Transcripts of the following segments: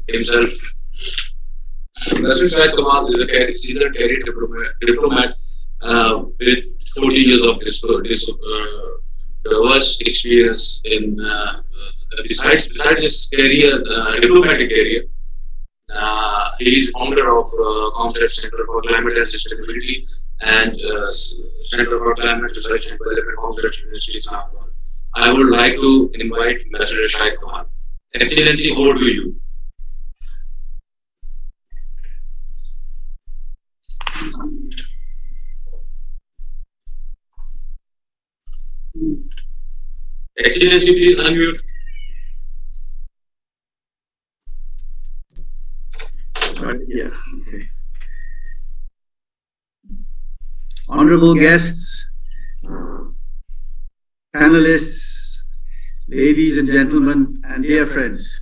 himself. Mr. Shahid Kamal is a seasoned career diplomat with 40 years of diverse experience in besides his career, diplomatic career. He is founder of ComSat Center for Climate and Sustainability and Center for Climate Research and Development, ComSat University, Islamabad. I would like to invite Mr. Shahid Kamal. Excellency, over to you. Excellency, please unmute. Yeah. Okay. Honorable guests, panelists, ladies and gentlemen, and dear friends,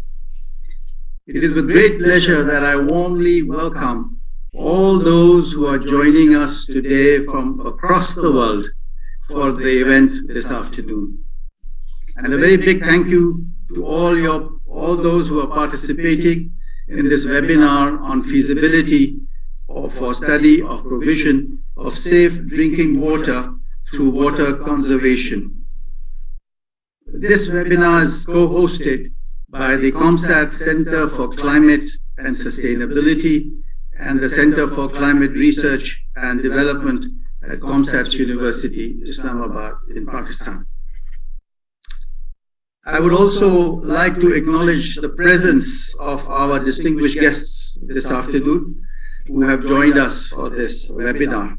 it is with great pleasure that I warmly welcome all those who are joining us today from across the world for the event this afternoon. And a very big thank you to all those who are participating in this webinar on feasibility for study of provision of safe drinking water through water conservation. This webinar is co-hosted by the ComSat Center for Climate and Sustainability and the Center for Climate Research and Development at ComSat University, Islamabad in Pakistan. I would also like to acknowledge the presence of our distinguished guests this afternoon who have joined us for this webinar.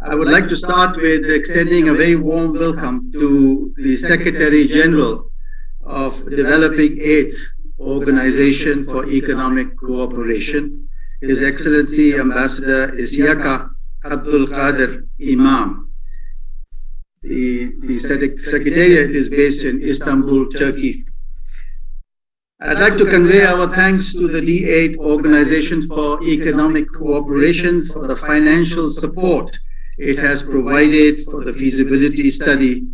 I would like to start with extending a very warm welcome to the Secretary General of Developing Aid Organization for Economic Cooperation, His Excellency Ambassador Isiaka Abdul Qadir Imam. The Secretariat is based in Istanbul, Turkey. I'd like to convey our thanks to the D8 Organization for Economic Cooperation for the financial support it has provided for the feasibility study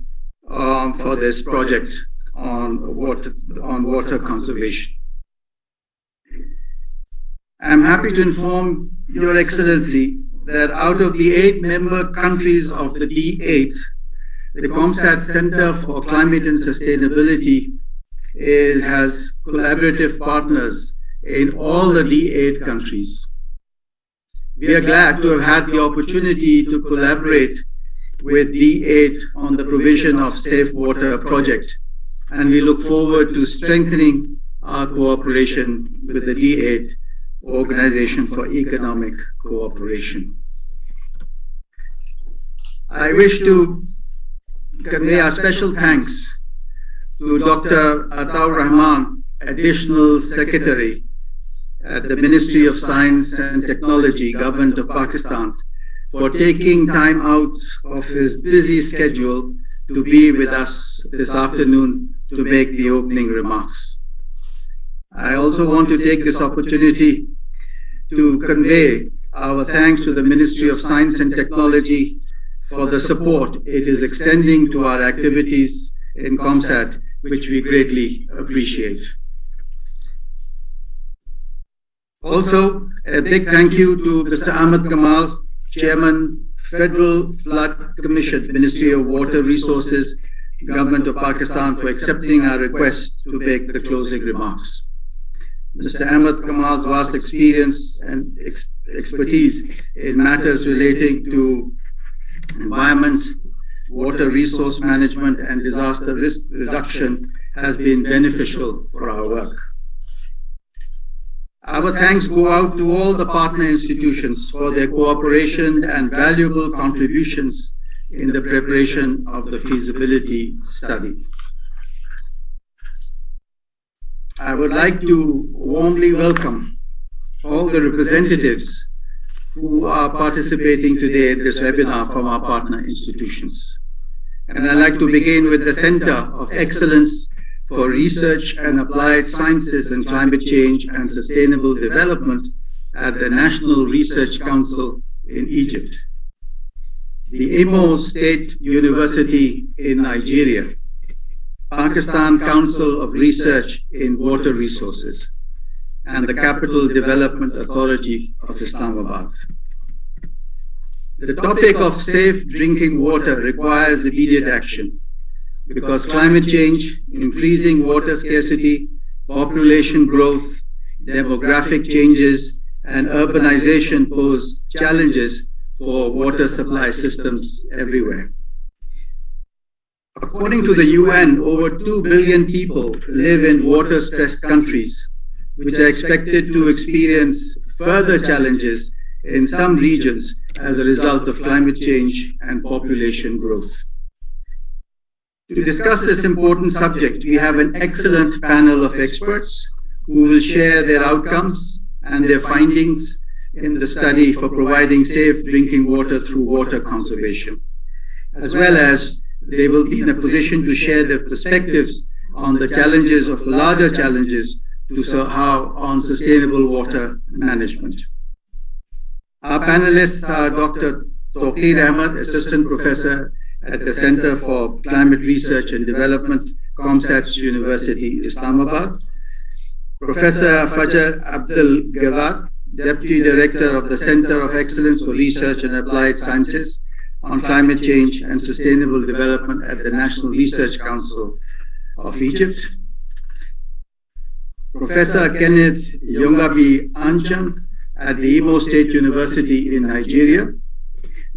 for this project on water conservation. I'm happy to inform Your Excellency that out of the 8 member countries of the D8, the ComSat Center for Climate and Sustainability has collaborative partners in all the D8 countries. We are glad to have had the opportunity to collaborate with D8 on the provision of Safe Water project, and we look forward to strengthening our cooperation with the D8 Organization for Economic Cooperation. I wish to convey our special thanks to Dr. Ataur Rahman, Additional Secretary at the Ministry of Science and Technology, Government of Pakistan, for taking time out of his busy schedule to be with us this afternoon to make the opening remarks. I also want to take this opportunity to convey our thanks to the Ministry of Science and Technology for the support it is extending to our activities in ComSat, which we greatly appreciate. Also, a big thank you to Mr. Ahmed Kamal, Chairman, Federal Flood Commission, Ministry of Water Resources, Government of Pakistan, for accepting our request to make the closing remarks. Mr. Ahmed Kamal's vast experience and expertise in matters relating to environment, water resource management, and disaster risk reduction has been beneficial for our work. Our thanks go out to all the partner institutions for their cooperation and valuable contributions in the preparation of the feasibility study. I would like to warmly welcome all the representatives who are participating today in this webinar from our partner institutions. And I'd like to begin with the Center of Excellence for Research and Applied Sciences and Climate Change and Sustainable Development at the National Research Council in Egypt, the Imo State University in Nigeria, Pakistan Council of Research in Water Resources, and the Capital Development Authority of Islamabad. The topic of safe drinking water requires immediate action because climate change, increasing water scarcity, population growth, demographic changes, and urbanization pose challenges for water supply systems everywhere. According to the UN, over 2 billion people live in water-stressed countries, which are expected to experience further challenges in some regions as a result of climate change and population growth. To discuss this important subject, we have an excellent panel of experts who will share their outcomes and their findings in the study for providing safe drinking water through water conservation, as well as they will be in a position to share their perspectives on the challenges of larger challenges on sustainable water management. Our panelists are Dr. Tawqir Ahmed, Assistant Professor at the Center for Climate Research and Development, ComSats University, Islamabad, Professor Fajr Abdul Gawad, Deputy Director of the Center of Excellence for Research and Applied Sciences on Climate Change and Sustainable Development at the National Research Council of Egypt, Professor Kenneth Yongabi Anchang at the Imo State University in Nigeria,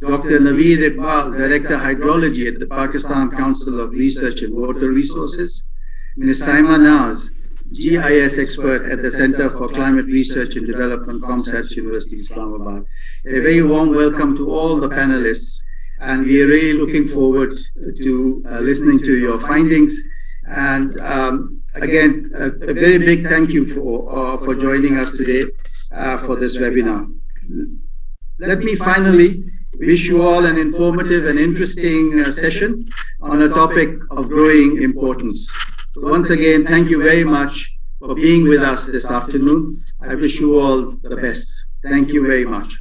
Dr. Naveed Iqbal, Director Hydrology at the Pakistan Council of Research and Water Resources, Ms. Saima Naz, GIS expert at the Center for Climate Research and Development, ComSats University, Islamabad. A very warm welcome to all the panelists, and we are really looking forward to listening to your findings. And again, a very big thank you for joining us today for this webinar. Let me finally wish you all an informative and interesting session on a topic of growing importance. So once again, thank you very much for being with us this afternoon. I wish you all the best. Thank you very much.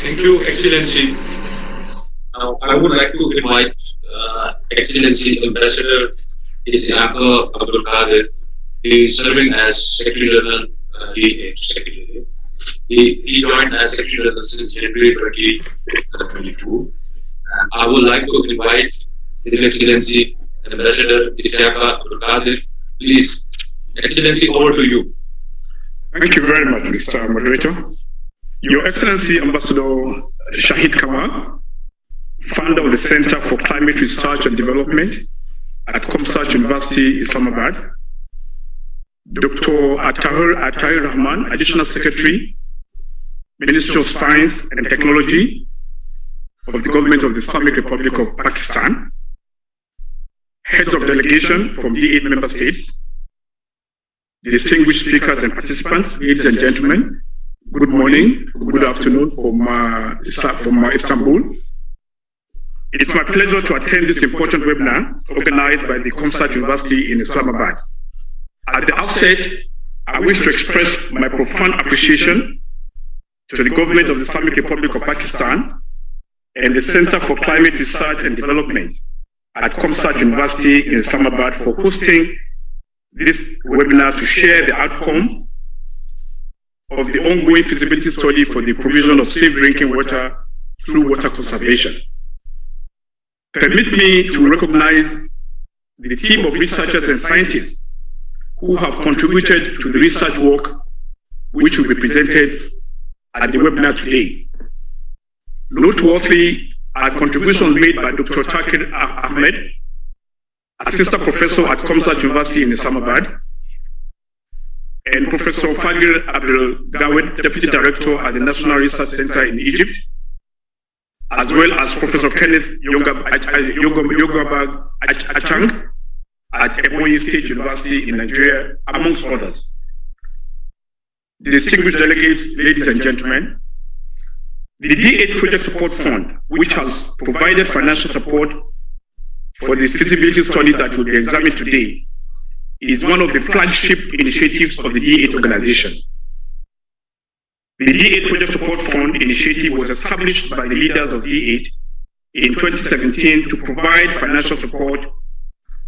Thank you, Excellency. Now, I would like to invite Excellency Ambassador Isiaka Abdul Qadir. He is serving as Secretary General. He joined as Secretary General since January 2022. I would like to invite His Excellency Ambassador Isiaka Abdul Qadir. Please, Excellency, over to you. Thank you very much, Mr. Moderator. Your Excellency Ambassador Shahid Kamal, founder of the Center for Climate Research and Development at ComSats University, Islamabad, Dr. Atahir Rahman, Additional Secretary, Ministry of Science and Technology of the Government of the Islamic Republic of Pakistan, heads of delegation from the 8 member states, distinguished speakers and participants, ladies and gentlemen, good morning, good afternoon from Istanbul. It's my pleasure to attend this important webinar organized by the ComSats University in Islamabad. At the outset, I wish to express my profound appreciation to the Government of the Islamic Republic of Pakistan and the Center for Climate Research and Development at ComSats University in Islamabad for hosting this webinar to share the outcome of the ongoing feasibility study for the provision of safe drinking water through water conservation. Permit me to recognize the team of researchers and scientists who have contributed to the research work which will be presented at the webinar today. Noteworthy are contributions made by Dr. Tawqir Ahmed, Assistant Professor at ComSats University in Islamabad, and Professor Fajr Abdul Gawad, Deputy Director at the National Research Center in Egypt, as well as Professor Kenneth Yongabi Anchang at Ebonyi State University in Nigeria, amongst others. Distinguished delegates, ladies and gentlemen, the D8 Project Support Fund, which has provided financial support for the feasibility study that will be examined today, is one of the flagship initiatives of the D8 organization. The D8 Project Support Fund initiative was established by the leaders of D8 in 2017 to provide financial support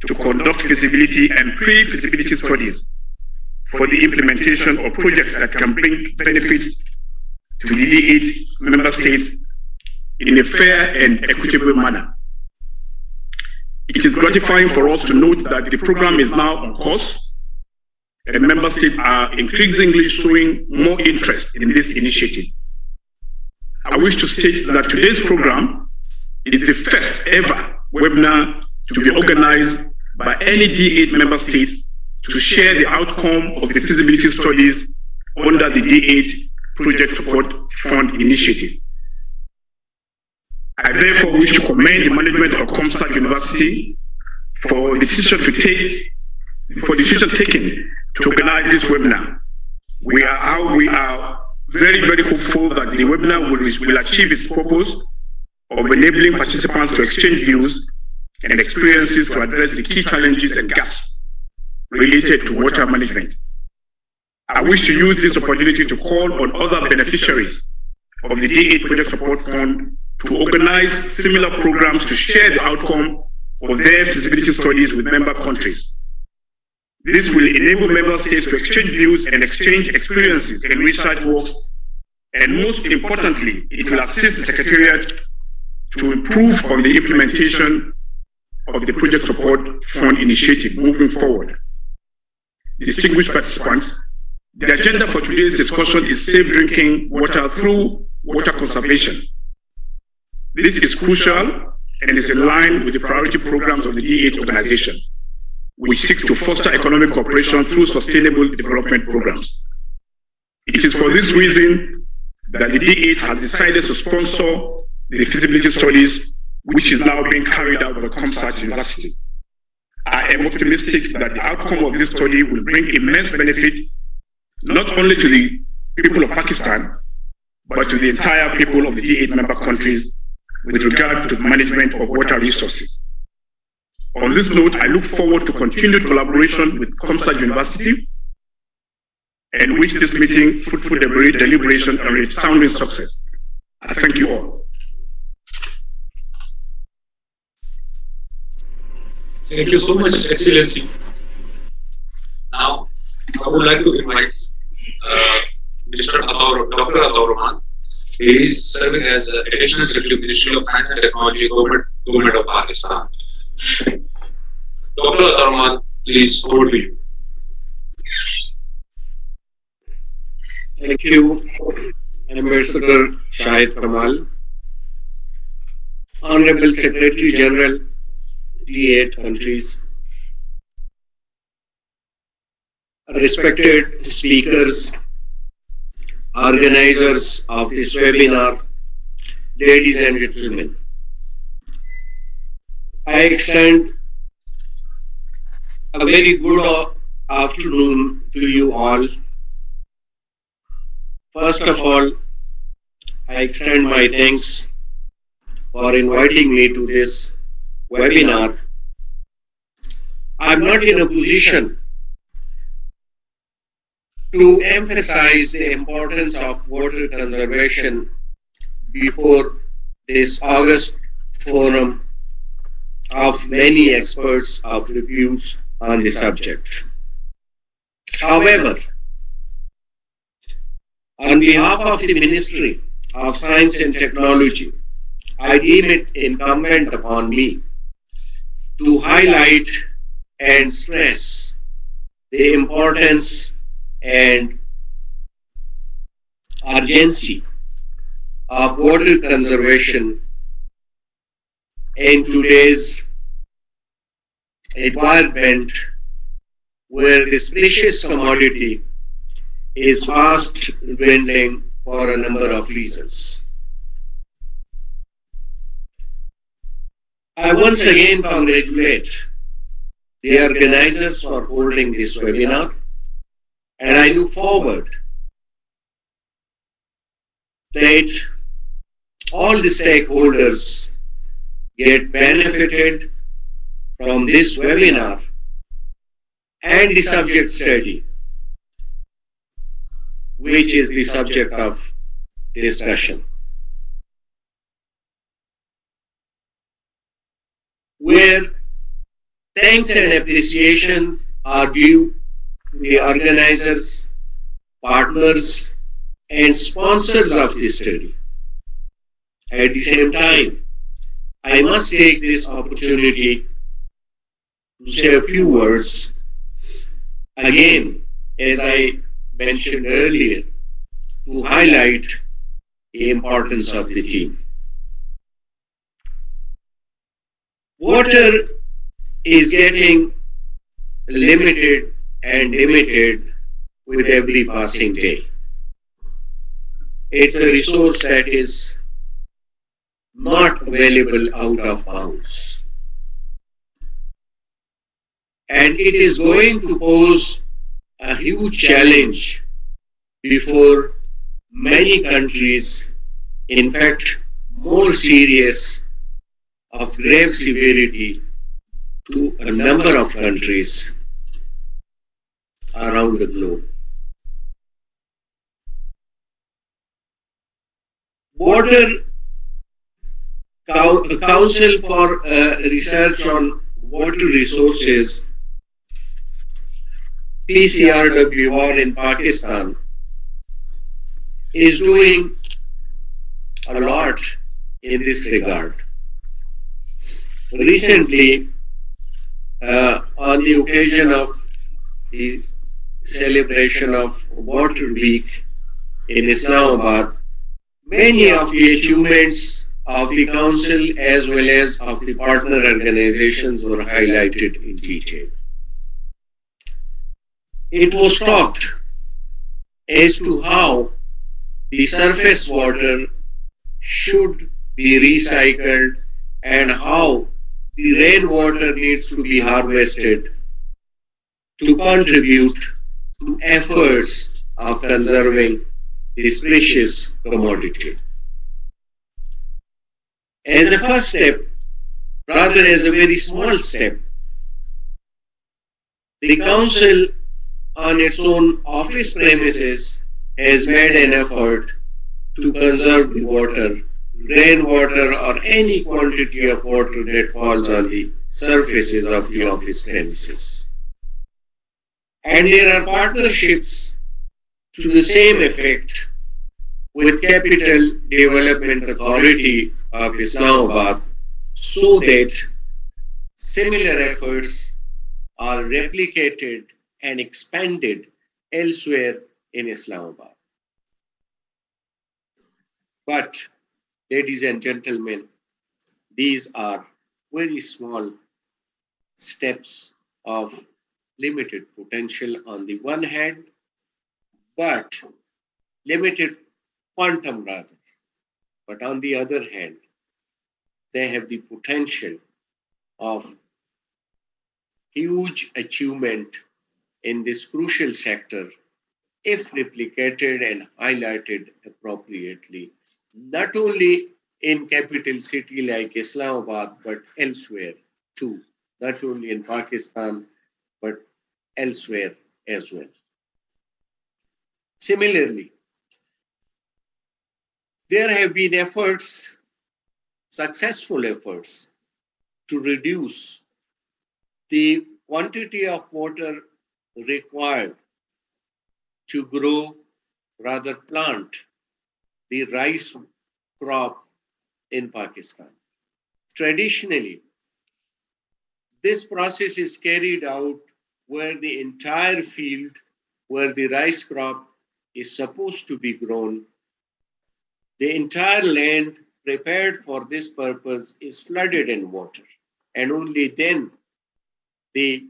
to conduct feasibility and pre-feasibility studies for the implementation of projects that can bring benefits to the D8 member states in a fair and equitable manner. It is gratifying for us to note that the program is now on course, and member states are increasingly showing more interest in this initiative. I wish to state that today's program is the first ever webinar to be organized by any D8 member states to share the outcome of the feasibility studies under the D8 Project Support Fund initiative. I therefore wish to commend the management of Comsat University for the decision taken to organize this webinar. We are very, very hopeful that the webinar will achieve its purpose of enabling participants to exchange views and experiences to address the key challenges and gaps related to water management. I wish to use this opportunity to call on other beneficiaries of the D8 Project Support Fund to organize similar programs to share the outcome of their feasibility studies with member countries. This will enable member states to exchange views and exchange experiences in research works, and most importantly, it will assist the Secretariat to improve on the implementation of the Project Support Fund initiative moving forward. Distinguished participants, the agenda for today's discussion is safe drinking water through water conservation. This is crucial and is in line with the priority programs of the D8 organization, which seeks to foster economic cooperation through sustainable development programs. It is for this reason that the D8 has decided to sponsor the feasibility studies, which is now being carried out by Comsat University. I am optimistic that the outcome of this study will bring immense benefit not only to the people of Pakistan, but to the entire people of the D8 member countries with regard to the management of water resources. On this note, I look forward to continued collaboration with Comsat University and wish this meeting fruitful deliberation and resounding success. I thank you all. Thank you so much, Excellency. Now, I would like to invite Dr. Ataur Rahman. He is serving as Additional Secretary, Ministry of Science and Technology, Government of Pakistan. Dr. Ataur Rahman, please, over to you. Thank you, Ambassador Shahid Kamal, Honorable Secretary General, D8 countries, respected speakers, organizers of this webinar, ladies and gentlemen. I extend a very good afternoon to you all. First of all, I extend my thanks for inviting me to this webinar. I'm not in a position to emphasize the importance of water conservation before this August forum of many experts of repute on the subject. However, on behalf of the Ministry of Science and Technology, I deem it incumbent upon me to highlight and stress the importance and urgency of water conservation in today's environment, where this precious commodity is fast dwindling for a number of reasons. I once again congratulate the organizers for holding this webinar, and I look forward that all the stakeholders get benefited from this webinar and the subject study, which is the subject of discussion. where thanks and appreciation are due to the organizers, partners, and sponsors of this study. At the same time, I must take this opportunity to say a few words again, as I mentioned earlier, to highlight the importance of the team. Water is getting limited and limited with every passing day. It's a resource that is not available out of bounds. And it is going to pose a huge challenge before many countries, in fact, more serious, of grave severity to a number of countries around the globe. Water Council for Research on Water Resources, PCRWR in Pakistan, is doing a lot in this regard. Recently, on the occasion of the celebration of Water Week in Islamabad, many of the achievements of the Council as well as of the partner organizations were highlighted in detail. It was talked as to how the surface water should be recycled and how the rainwater needs to be harvested to contribute to efforts of conserving this precious commodity. As a first step, rather as a very small step, the Council on its own office premises has made an effort to conserve the water, rainwater, or any quantity of water that falls on the surfaces of the office premises. And there are partnerships to the same effect with Capital Development Authority of Islamabad so that similar efforts are replicated and expanded elsewhere in Islamabad. But, ladies and gentlemen, these are very small steps of limited potential on the one hand, but limited quantum rather. But on the other hand, they have the potential of huge achievement in this crucial sector if replicated and highlighted appropriately, not only in capital city like Islamabad, but elsewhere too, not only in Pakistan, but elsewhere as well. Similarly, there have been efforts, successful efforts, to reduce the quantity of water required to grow, rather plant, the rice crop in Pakistan. Traditionally, this process is carried out where the entire field where the rice crop is supposed to be grown, the entire land prepared for this purpose is flooded in water, and only then the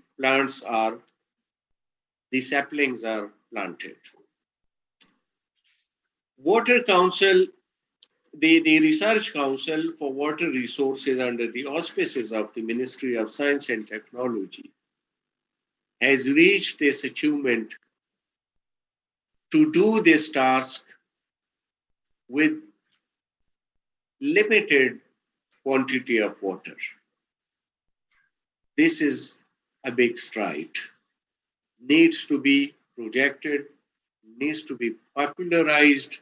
saplings are planted. Water Council, the Research Council for Water Resources under the auspices of the Ministry of Science and Technology has reached this achievement to do this task with limited quantity of water. This is a big stride. Needs to be projected, needs to be popularized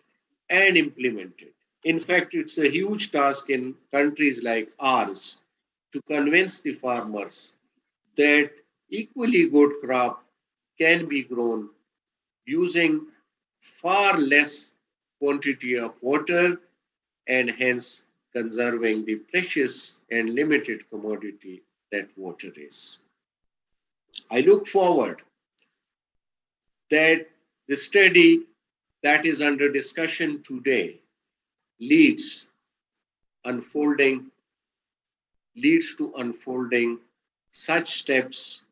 and implemented. In fact, it's a huge task in countries like ours, to convince the farmers that equally good crop can be grown using far less quantity of water and hence conserving the precious and limited commodity that water is. I look forward that the study that is under discussion today leads unfolding leads to unfolding such steps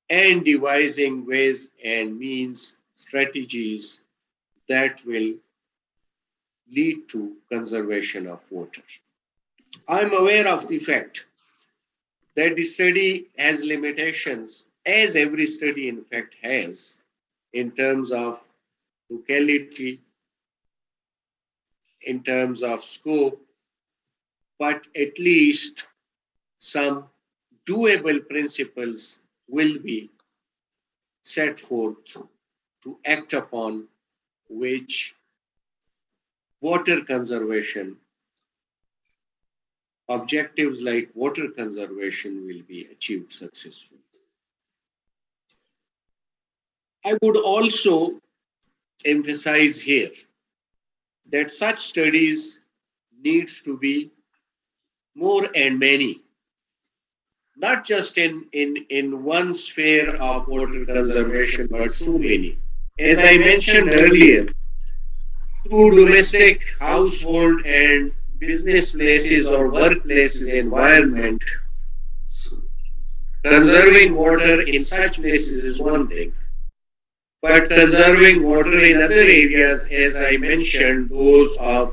and devising ways and means strategies that will lead to conservation of water. I'm aware of the fact that the study has limitations, as every study in fact has, in terms of locality, in terms of scope, but at least some doable principles will be set forth to act upon which water conservation, objectives like water conservation will be achieved successfully. I would also emphasize here that such studies needs to be more and many, not just in one sphere of water conservation, but so many. As I mentioned earlier, through domestic, household, and business places or workplaces environment, conserving water in such places is one thing. But conserving water in other areas, as I mentioned, those of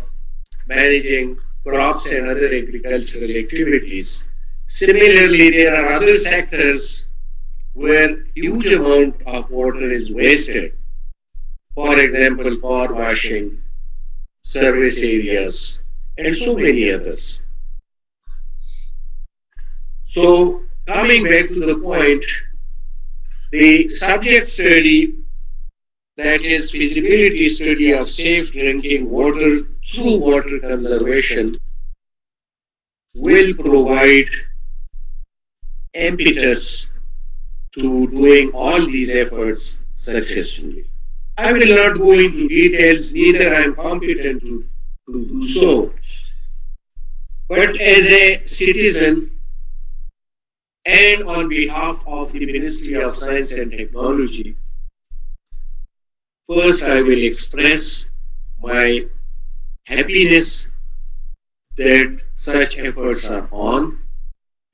managing crops and other agricultural activities. Similarly, there are other sectors where huge amount of water is wasted. For example, car washing, service areas, and so many others. So, coming back to the point, the subject study, that is feasibility study of safe drinking water through water conservation, will provide impetus to doing all these efforts successfully. I will not go into details, neither I am competent to do so. But as a citizen and on behalf of the Ministry of Science and Technology, first I will express my happiness that such efforts are on.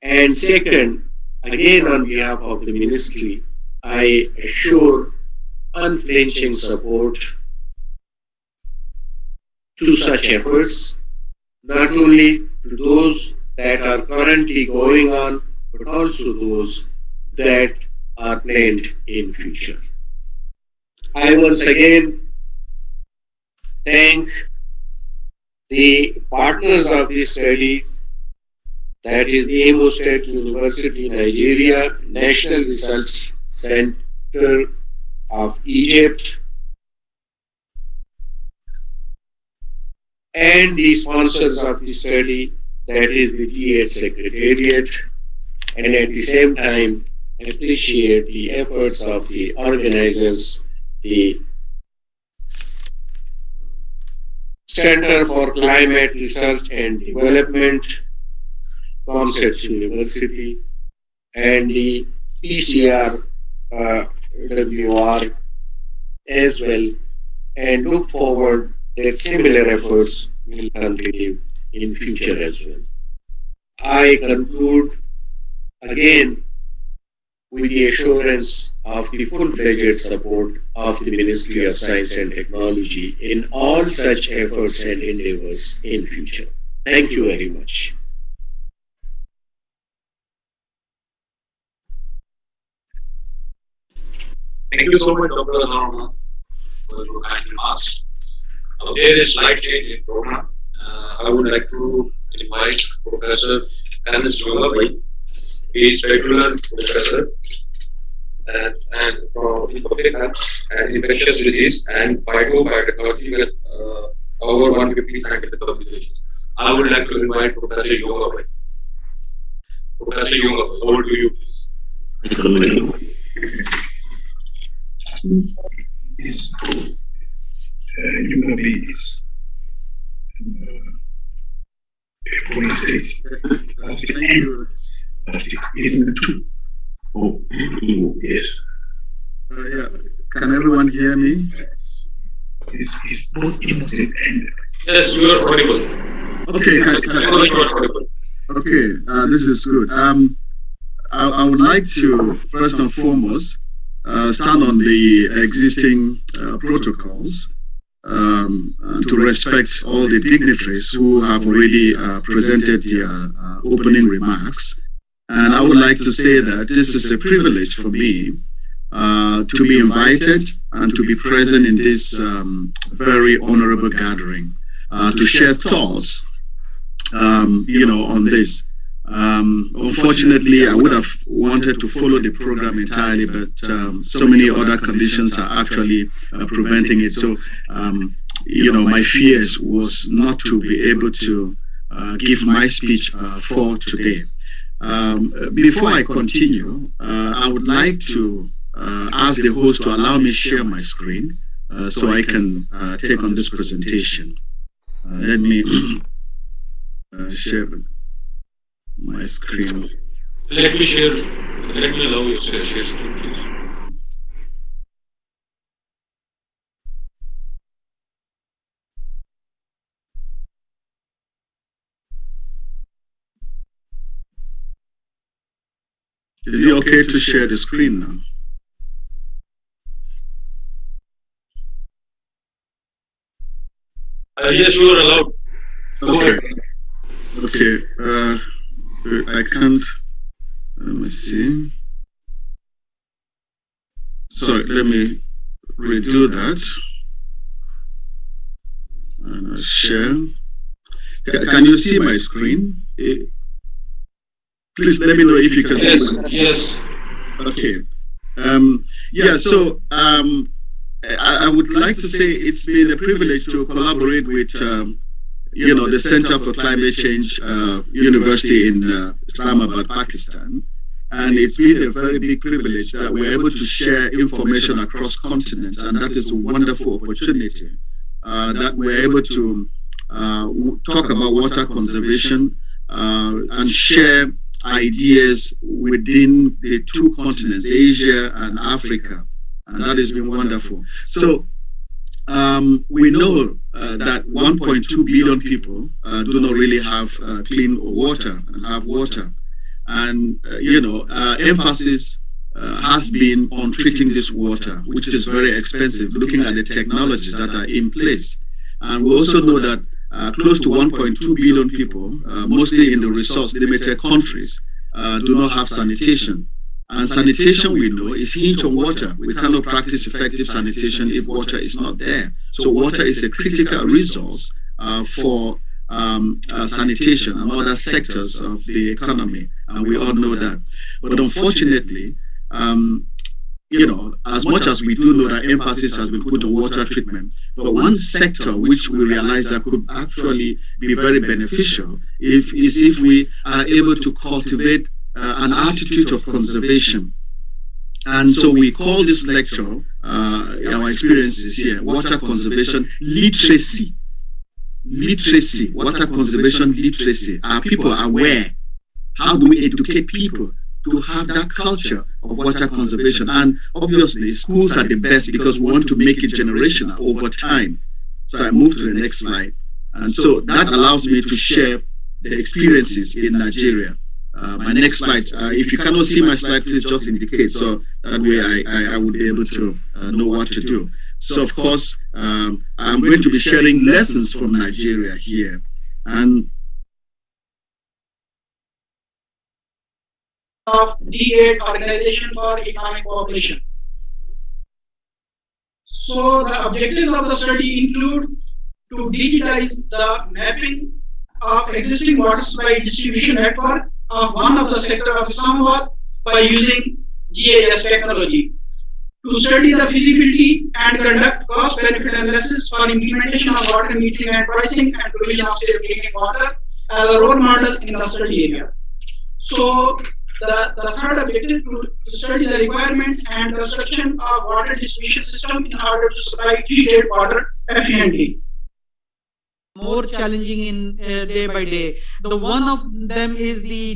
And second, again on behalf of the ministry, I assure unflinching support to such efforts, not only to those that are currently going on, but also those that are planned in future. I once again thank the partners of this study, that is the Imo State University, Nigeria, National Research Center of Egypt, and the sponsors of the study, that is the T8 Secretariat, and at the same time appreciate the efforts of the organizers, the Center for Climate Research and Development, ComSets University, and the PCR WR as well, and look forward that similar efforts will continue in future as well. I conclude again with the assurance of the full-fledged support of the Ministry of Science and Technology in all such efforts and endeavors in future. Thank you very much. Thank you so much, Dr. Narma, for your kind remarks. There is slight change in program. I would like to invite Professor Kanis Jogabai. He is titular professor and from public health and infectious disease and phytobiotechnology with over 150 scientific publications. I would like to invite Professor Jogabai. Professor Jung, over to you, please. Human beings. Police station. Plastic and plastic isn't two. Oh, yes. Yeah. Can everyone hear me? It's both innocent and. Yes, you are audible. Okay. You are audible. Okay. This is good. I would like to first and foremost stand on the existing protocols and to respect all the dignitaries who have already presented their opening remarks. And I would like to say that this is a privilege for me to be invited and to be present in this very honorable gathering to share thoughts, on this. Unfortunately, I would have wanted to follow the program entirely, but so many other conditions are actually preventing it. So, my fears was not to be able to give my speech for today. Before I continue, I would like to ask the host to allow me share my screen so I can take on this presentation. Let me share my screen. Let me allow you to share screen, please. Is it okay to share the screen now? Yes, you are allowed. Okay. Okay. I can't. Let me see. Sorry, let me redo that. And I'll share. Can you see my screen? Please let me know if you can see. Yes. Okay. So I would like to say it's been a privilege to collaborate with the Center for Climate Change University in Islamabad, Pakistan. And it's been a very big privilege that we're able to share information across continents. And that is a wonderful opportunity that we're able to talk about water conservation and share ideas within the two continents, Asia and Africa. And that has been wonderful. So we know that 1.2 billion people do not really have clean water and have water. And, emphasis has been on treating this water, which is very expensive, looking at the technologies that are in place. And we also know that close to 1.2 billion people, mostly in the resource-limited countries, do not have sanitation. And sanitation, we know, is hinged on water. We cannot practice effective sanitation if water is not there. So water is a critical resource for sanitation and other sectors of the economy, and we all know that. But unfortunately, as much as we do know that emphasis has been put on water treatment, but one sector which we realize that could actually be very beneficial is if we are able to cultivate an attitude of conservation. And so we call this lecture, our experiences here, water conservation literacy. Literacy, water conservation literacy. Are people aware? How do we educate people to have that culture of water conservation? And obviously, schools are the best because we want to make it generational over time. So I move to the next slide. And so that allows me to share the experiences in Nigeria. My next slide, if you cannot see my slide, please just indicate, so that way I would be able to know what to do. So of course, I'm going to be sharing lessons from Nigeria here. And of D8 Organization for Economic Cooperation. So the objectives of the study include to digitize the mapping of existing water supply distribution network of one of the sector of Islamabad by using GIS technology, to study the feasibility and conduct cost-benefit analysis for implementation of water metering and pricing and provision of safe drinking water as a role model in the study area. So the third objective to study the requirement and construction of water distribution system in order to supply treated water efficiently. More challenging in day by day. The one of them is the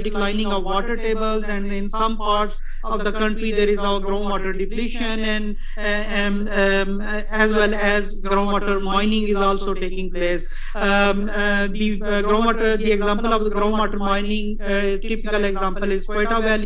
declining of water tables, and in some parts of the country there is our groundwater depletion, and as well as groundwater mining is also taking place. The example of the groundwater mining, typical example is Quetta Valley.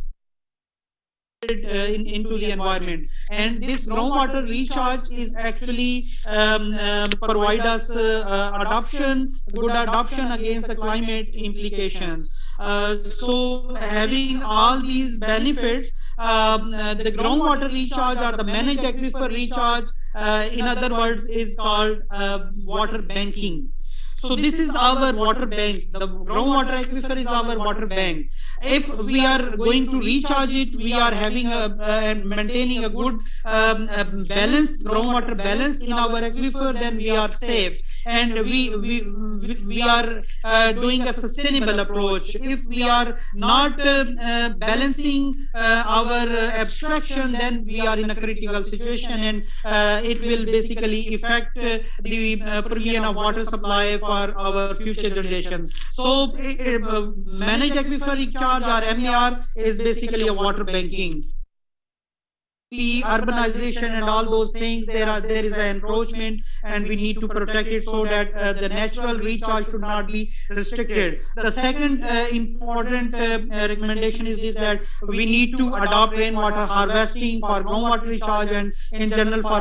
Into the environment, and this groundwater recharge is actually provide us good adoption against the climate implications. So having all these benefits, the groundwater recharge or the managed aquifer recharge, in other words, is called water banking. So this is our water bank. The groundwater aquifer is our water bank. If we are going to recharge it, we are having and maintaining a good groundwater balance in our aquifer, then we are safe, and we are doing a sustainable approach. If we are not balancing our abstraction, then we are in a critical situation, and it will basically affect the provision of water supply for our future generations. So managed aquifer recharge or MER is basically a water banking. The urbanization and all those things, there is an encroachment, and we need to protect it so that the natural recharge should not be restricted. The second important recommendation is this, that we need to adopt rainwater harvesting for groundwater recharge and in general for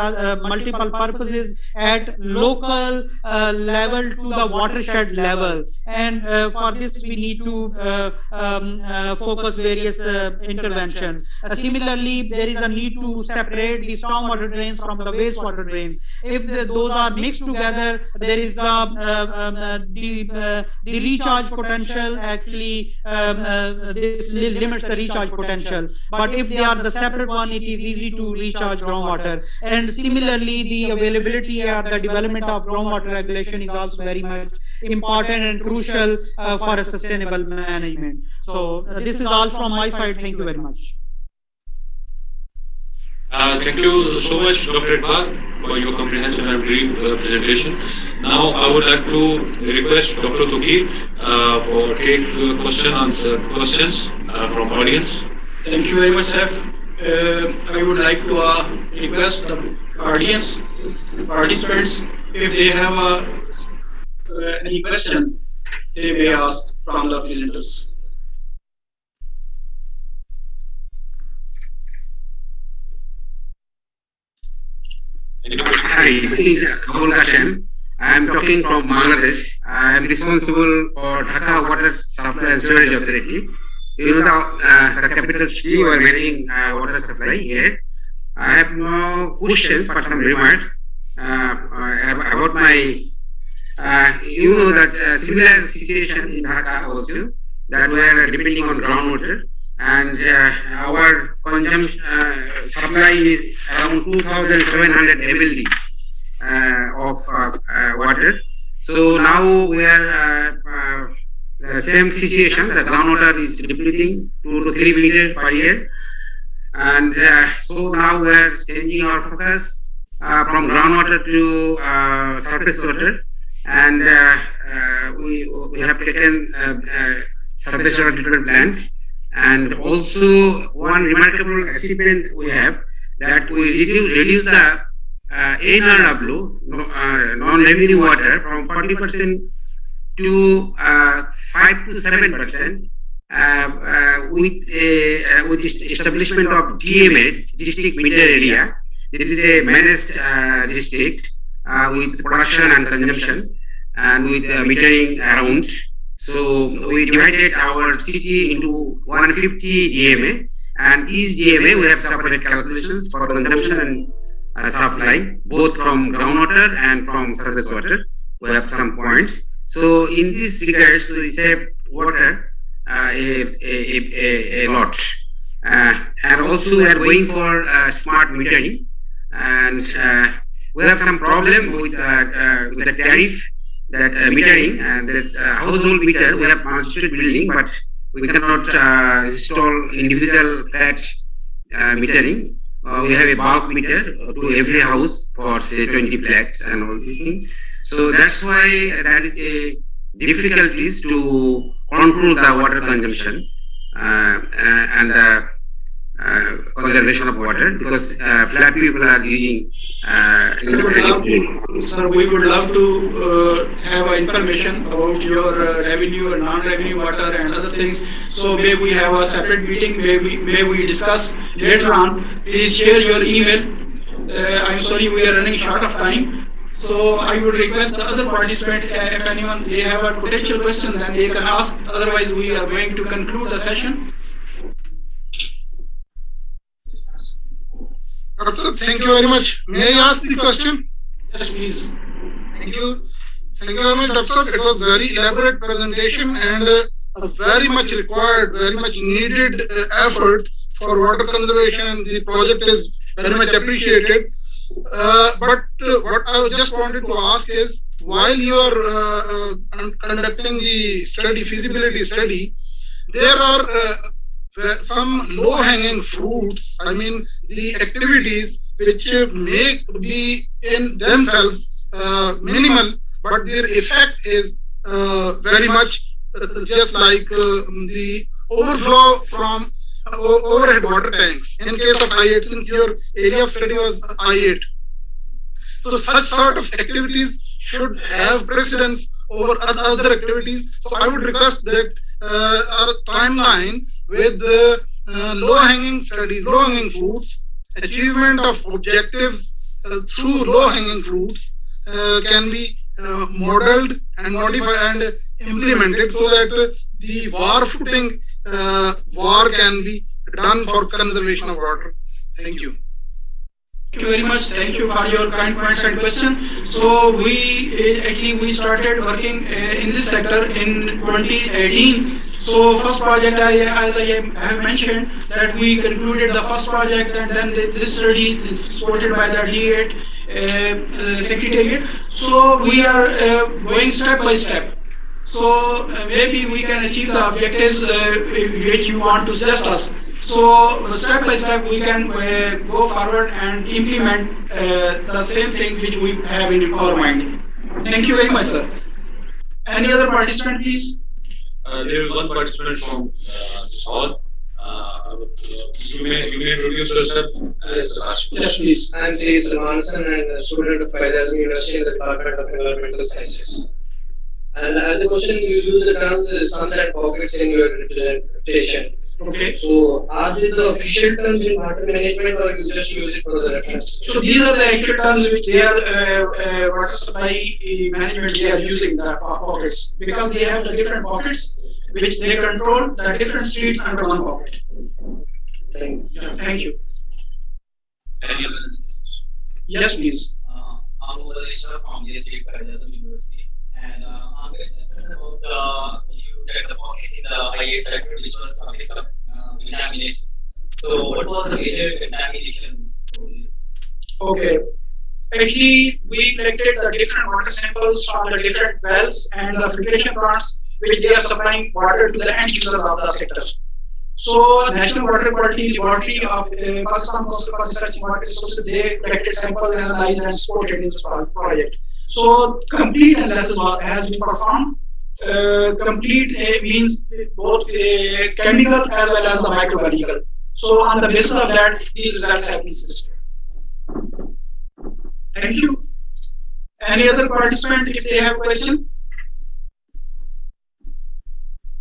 multiple purposes at local level to the watershed level, and for this we need to focus various interventions. Similarly, there is a need to separate the stormwater drains from the wastewater drains. If those are mixed together, there is the recharge potential. Actually, this limits the recharge potential. But if they are the separate one, it is easy to recharge groundwater. And similarly, the availability or the development of groundwater regulation is also very much important and crucial for a sustainable management. So this is all from my side. Thank you very much. Thank you so much, Dr. Iqbal, for your comprehensive and brief presentation. Now, I would like to request Dr. Touqeer for take questions from audience. Thank you very much, Seth. I would like to request the audience participants, if they have any question, they may ask from the presenters. Hi, this is Abul Kashem. I am talking from Bangladesh. I am responsible for Dhaka Water Supply and Sewerage Authority. You know the capital city, we are managing water supply here. I have no questions but some remarks about my. You know that similar situation in Dhaka also, that we are depending on groundwater, and our consumption supply is around 2,700 MLD of water. So now we are the same situation. The groundwater is depleting 2 to 3 meters per year, and so now we are changing our focus from groundwater to surface water, and we have taken surface water treatment plant. And also one remarkable achievement we have, that we reduce the NRW, non-revenue water, from 40% to 5 to 7% with the establishment of DMA, district meter area. It is a managed district with production and consumption, and with metering around. So we divided our city into 150 DMA, and each DMA we have separate calculations for consumption and supply, both from groundwater and from surface water. We have some points. So in this regards, we save water a lot, and also we are going for smart metering, and we have some problem with the tariff. That metering and that household meter, we have multi-street building, but we cannot install individual flat metering. We have a bulk meter to every house for say 20 flats and all these things. So that's why that is a difficulties to control the water consumption and the conservation of water, because flat people are using. Sir, we would love to have information about your revenue or non-revenue water and other things. So may we have a separate meeting, may we discuss later on. Please share your email. I'm sorry, we are running short of time. So I would request the other participant, if anyone, they have a potential question, then they can ask. Otherwise, we are going to conclude the session. Sir, thank you very much. May I ask the question? Yes, please. Thank you. Thank you very much, Dr. Sir. It was very elaborate presentation and a very much required, very much needed effort for water conservation. The project is very much appreciated. But what I just wanted to ask is, while you are conducting the study, feasibility study, there are some low-hanging fruits. I mean, the activities which may be in themselves minimal, but their effect is very much just like the overflow from overhead water tanks. In case of I8, since your area of study was I8, so such sort of activities should have precedence over other activities. So I would request that our timeline with low-hanging studies, low-hanging fruits, achievement of objectives through low-hanging fruits can be modeled and modified and implemented, so that the war footing war can be done for conservation of water. Thank you. Thank you very much. Thank you for your kind points and question. So we started working in this sector in 2018. So first project, as I have mentioned, that we concluded the first project, and then this study supported by the D8 Secretariat. So we are going step by step. So maybe we can achieve the objectives which you want to suggest us. So step by step we can go forward and implement the same things which we have in our mind. Thank you very much, sir. Any other participant, please? There is one participant from this hall. You may introduce yourself. Yes, please. I am C. Salmanson and a student of Faidaz University in the Department of Environmental Sciences. And the question, you use the term sunset pockets in your presentation. Okay. So are they the official terms in water management, or you just use it for the reference? So these are the actual terms which they are water supply management, they are using the pockets, because they have the different pockets which they control the different streets under one pocket. Thank you. Any other? Yes, please. I'm Uvalesha from the Faidaz University, and I'm very concerned about you said the pocket in the I8 sector which was contaminated. So what was the major contamination? Okay. Actually, we collected the different water samples from the different wells and the filtration plants which they are supplying water to the end users of the sector. So National Water Quality Laboratory of Pakistan Council for Research in Water Resources, they collected samples, analyzed and supported in this project. So complete analysis has been performed. Complete means both chemical as well as the microbiological. So on the basis of that, these results have been system. Thank you. Any other participant, if they have a question?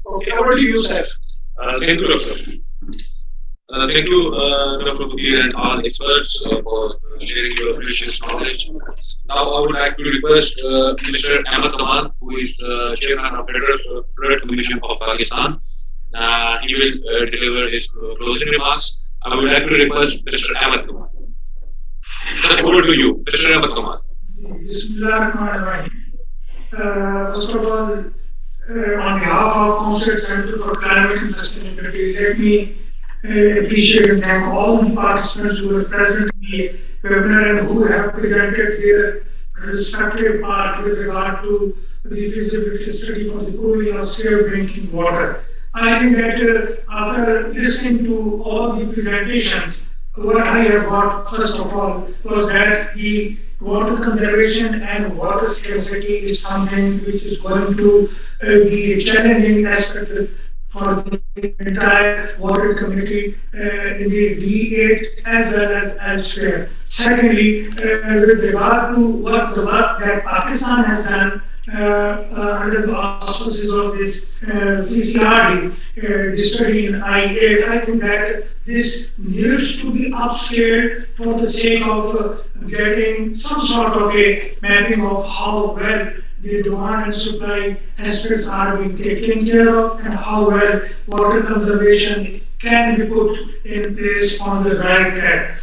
Okay, over to you, sir. Thank you, Doctor. Thank you, Dr. Fakir and all experts for sharing your precious knowledge. Now I would like to request Mr. Ahmed Kamal, who is the chairman of Federal Flood Commission of Pakistan. He will deliver his closing remarks. I would like to request Mr. Ahmed Kamal. Sir, over to you, Mr. Ahmed Kamal. First of all, on behalf of Concept Center for Climate and Sustainability, let me appreciate and thank all the participants who were present in the webinar and who have presented their respective part with regard to the feasibility study for the pooling of safe drinking water. I think that after listening to all the presentations, what I have got first of all was that the water conservation and water scarcity is something which is going to be a challenging aspect for the entire water community in the D8 as well as elsewhere. Secondly, with regard to what the work that Pakistan has done under the auspices of this CCRD, the study in I8, I think that this needs to be upscaled for the sake of getting some sort of a mapping of how well the demand and supply aspects are being taken care of and how well water conservation can be put in place on the right track.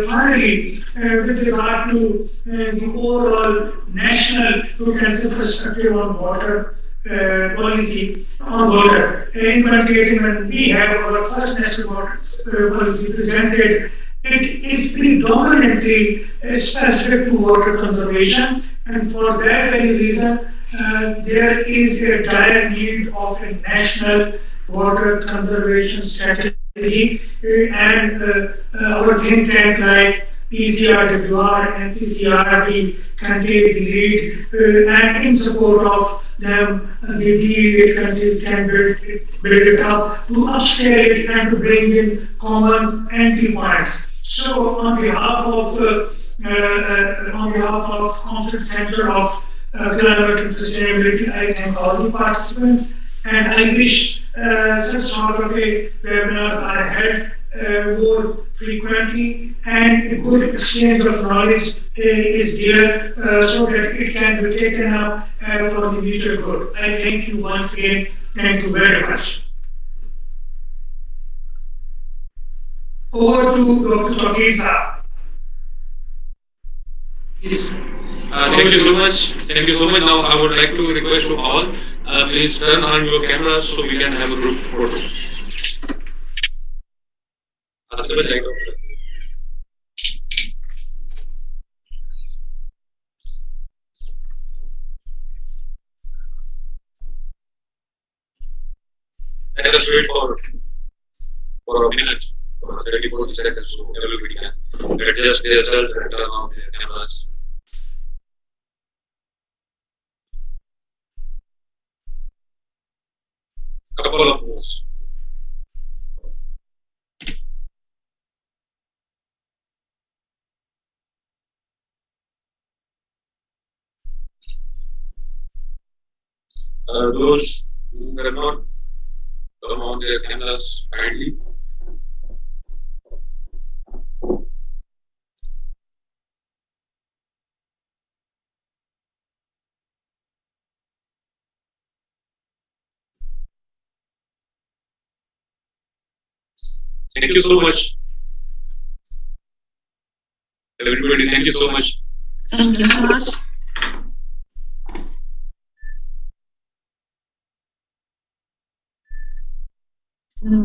Finally, with regard to the overall national perspective on water policy on water, in 2018 when we have our first national water policy presented, it is predominantly specific to water conservation, and for that very reason, there is a dire need of a national water conservation strategy, and our think tank like PCRWR and CCRD can take the lead, and in support of them, the D8 countries can build it up to upscale it and to bring in common entry points. So, on behalf of Conference Center of Climate and Sustainability, I thank all the participants, and I wish such sort of a webinars are held more frequently, and a good exchange of knowledge is there so that it can be taken up for the mutual good. I thank you once again. Thank you very much. Over to Dr. Tokisa. Yes. Thank you so much. Thank you so much. Now I would like to request you all, please turn on your cameras so we can have a group photo. Let us wait for a minute, for 30-40 seconds, so everybody can adjust themselves and turn on their cameras. Couple of moves. Those who have not turn on their cameras kindly. Thank you so much. Everybody, thank you so much. Thank you so much. No,